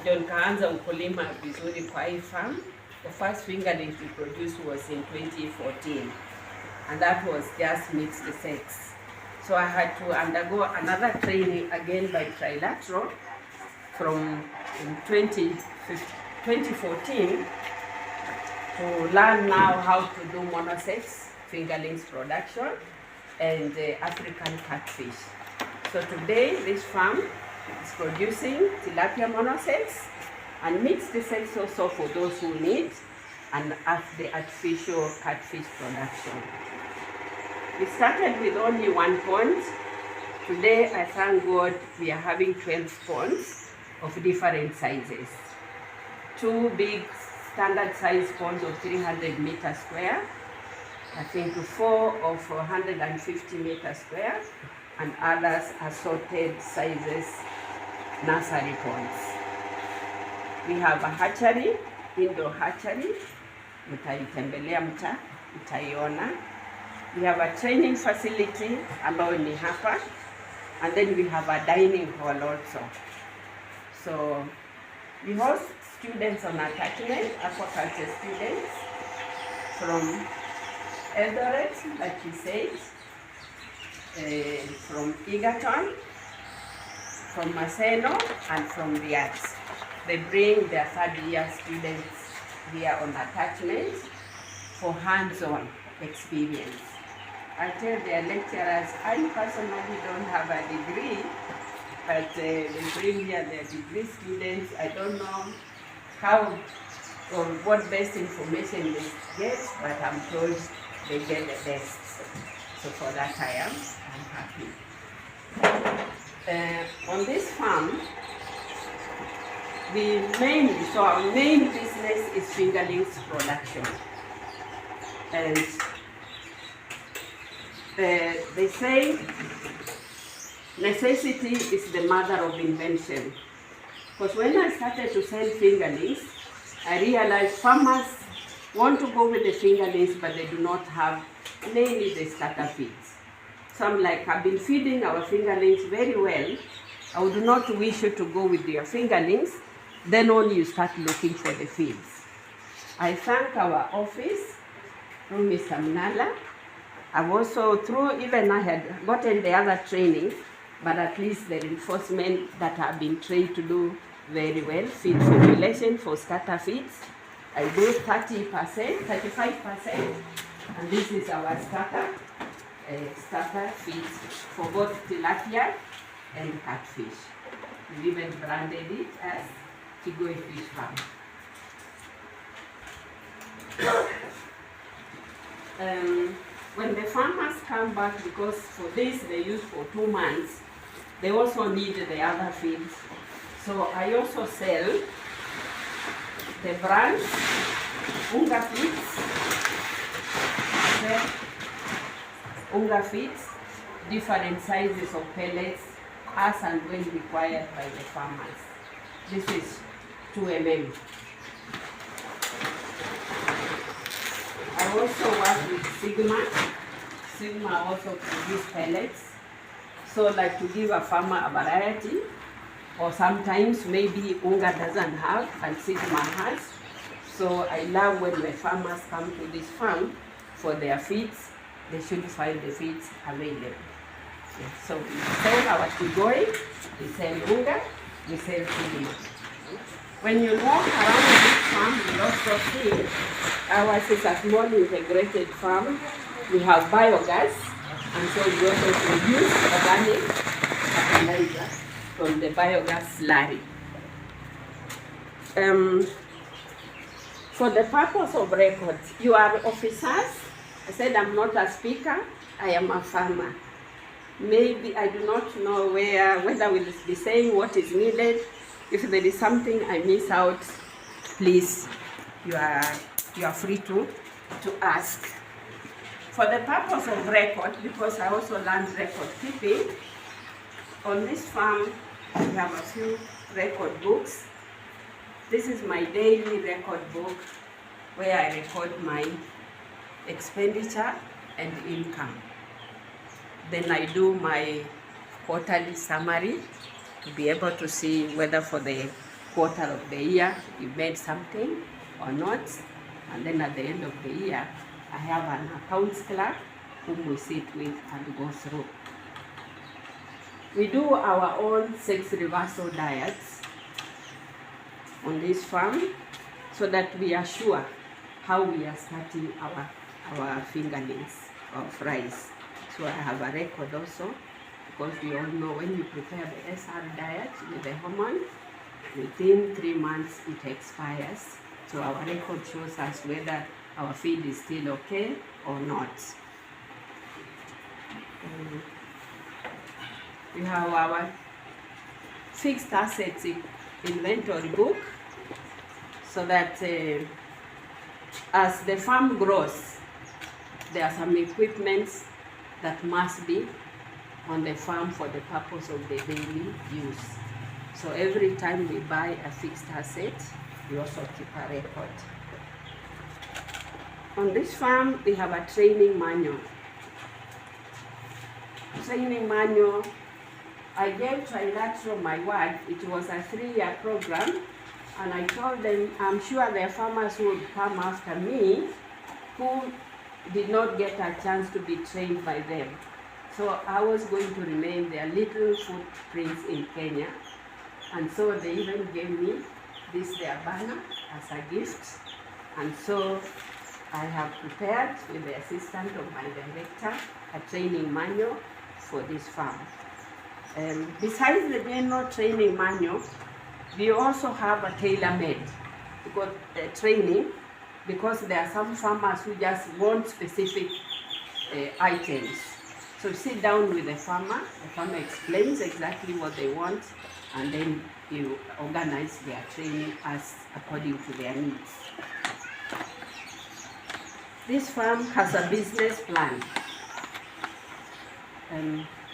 ndio nikaanza ukulima vizuri kwa hii farm. The first fingerlings we produced was in 2014, and that was just mixed sex. So I had to undergo another training again by trilateral from 2014 to learn now how to do monosex fingerlings production and African catfish. So today this farm is producing tilapia monosex and mixed sex also for those who need, and the artificial catfish production. We started with only 1 pond. Today, I thank God, we are having 12 ponds of different sizes. 2 big standard size ponds of 300 meters square, I think 4 of 150 meters square, and others assorted sizes nursery ponds. We have a hatchery, indoor hatchery, mtaitembelea mtaiona. We have a training facility ambayo ni hapa, and then we have a dining hall also. So we host students on attachment, aquaculture students from Eldoret, like you said, from Egerton, from Maseno, and from Riyadh. They bring their 3rd year students here on attachment for hands-on experience. I tell their lecturers, I personally don't have a degree, but they bring here their degree students. I don't know how or what best information they get, but I'm told they get the best. So for that I'm happy. On this farm, our main business is fingerlings production. And they say necessity is the mother of invention. Because when I started to sell fingerlings, I realized farmers want to go with the fingerlings, but they do not have mainly the starter feeds. So I'm like, I've been feeding our fingerlings very well. I would not wish you to go with your fingerlings, then only you start looking for the feeds. I thank our office through Mr. Mnala. I've also, even I had gotten the other training, but at least the reinforcement that I've been trained to do very well, feed formulation for starter feeds. I do 30%, 35%, and this is our starter feeds for both tilapia and catfish. We even branded it as Tigoi Fish Farm. When the farmers come back, because for this they use for 2 months, they also need the other feeds. So I also sell the brands, Unga feeds, different sizes of pellets, as and when required by the farmers. This is 2 mm. I also work with Sigma. Sigma also produce pellets. So like to give a farmer a variety, or sometimes maybe Unga doesn't have and Sigma has. So I love when the farmers come to this farm for their feeds, they should find the feeds available. Yeah. So we sell our Tigoi, we sell Unga, we sell Sigma. When you walk around this farm, you also see ours is a small integrated farm. We have biogas, and so we also produce organic fertilizer from the biogas slurry. For the purpose of records, you are officers. I said I'm not a speaker, I am a farmer. Maybe I do not know whether we'll be saying what is needed. If there is something I miss out, please, you are free to ask. For the purpose of record, because I also learned record keeping, on this farm we have a few record books. This is my daily record book where I record my expenditure and income. Then I do my quarterly summary to be able to see whether for the quarter of the year, you made something or not. And then at the end of the year, I have an accounts clerk whom we sit with and go through. We do our own sex reversal diets on this farm so that we are sure how we are starting our fingerlings or fries. So I have a record also, because we all know when you prepare the SR diet with the hormone, within 3 months it expires. So our record shows us whether our feed is still okay or not. We have our fixed assets inventory book, so that as the farm grows, there are some equipments that must be on the farm for the purpose of the daily use. So every time we buy a fixed asset, we also keep a record. On this farm, we have a training manual. Training manual, I gave Trilateral my word. It was a 3-year program, and I told them I'm sure there are farmers who would come after me who did not get a chance to be trained by them. So I was going to remain their little footprints in Kenya. And so they even gave me this their banner as a gift. And so I have prepared, with the assistance of my director, a training manual for this farm. Besides the general training manual, we also have a tailor-made training, because there are some farmers who just want specific items. So you sit down with the farmer explains exactly what they want, and then you organize their training as according to their needs. This farm has a business plan.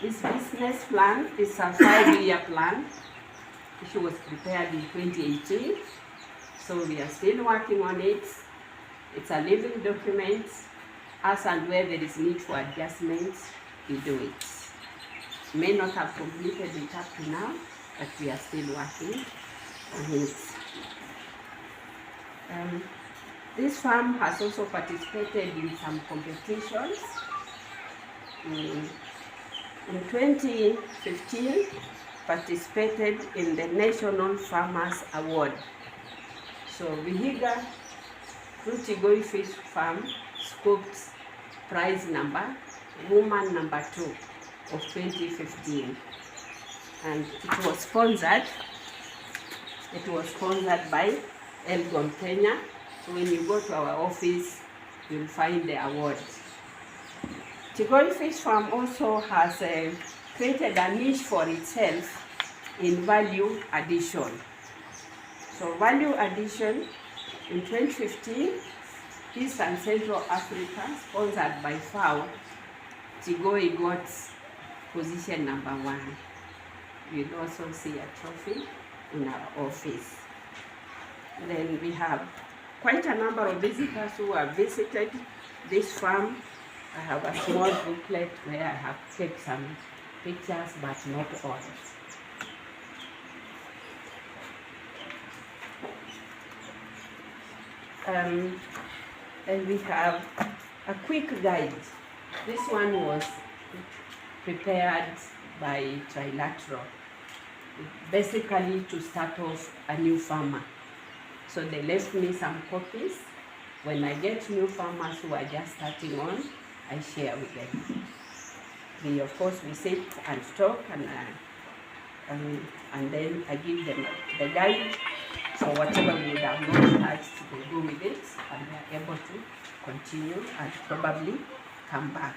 This business plan is a 5-year plan, which was prepared in 2018. So we are still working on it. It's a living document. As and where there is need for adjustments, we do it. May not have completed it up to now, but we are still working on it. This farm has also participated in some competitions. In 2015, participated in the National Farmers Award. So Vihiga through Tigoi Fish Farm scooped prize woman number 2 of 2015. And it was sponsored by Elgon Kenya. So when you go to our office, you'll find the award. Tigoi Fish Farm also has created a niche for itself in value addition. So value addition in 2015, East and Central Africa, sponsored by FAO, Tigoi got position number 1. You'll also see a trophy in our office. Then we have quite a number of visitors who have visited this farm. I have a small booklet where I have taken some pictures, but not all. And we have a quick guide. This one was prepared by Trilateral, basically to start off a new farmer. So they left me some copies. When I get new farmers who are just starting on, I share with them. We sit and talk, and then I give them the guide. So whatever we would have not touched, they go with it, and they are able to continue and probably come back.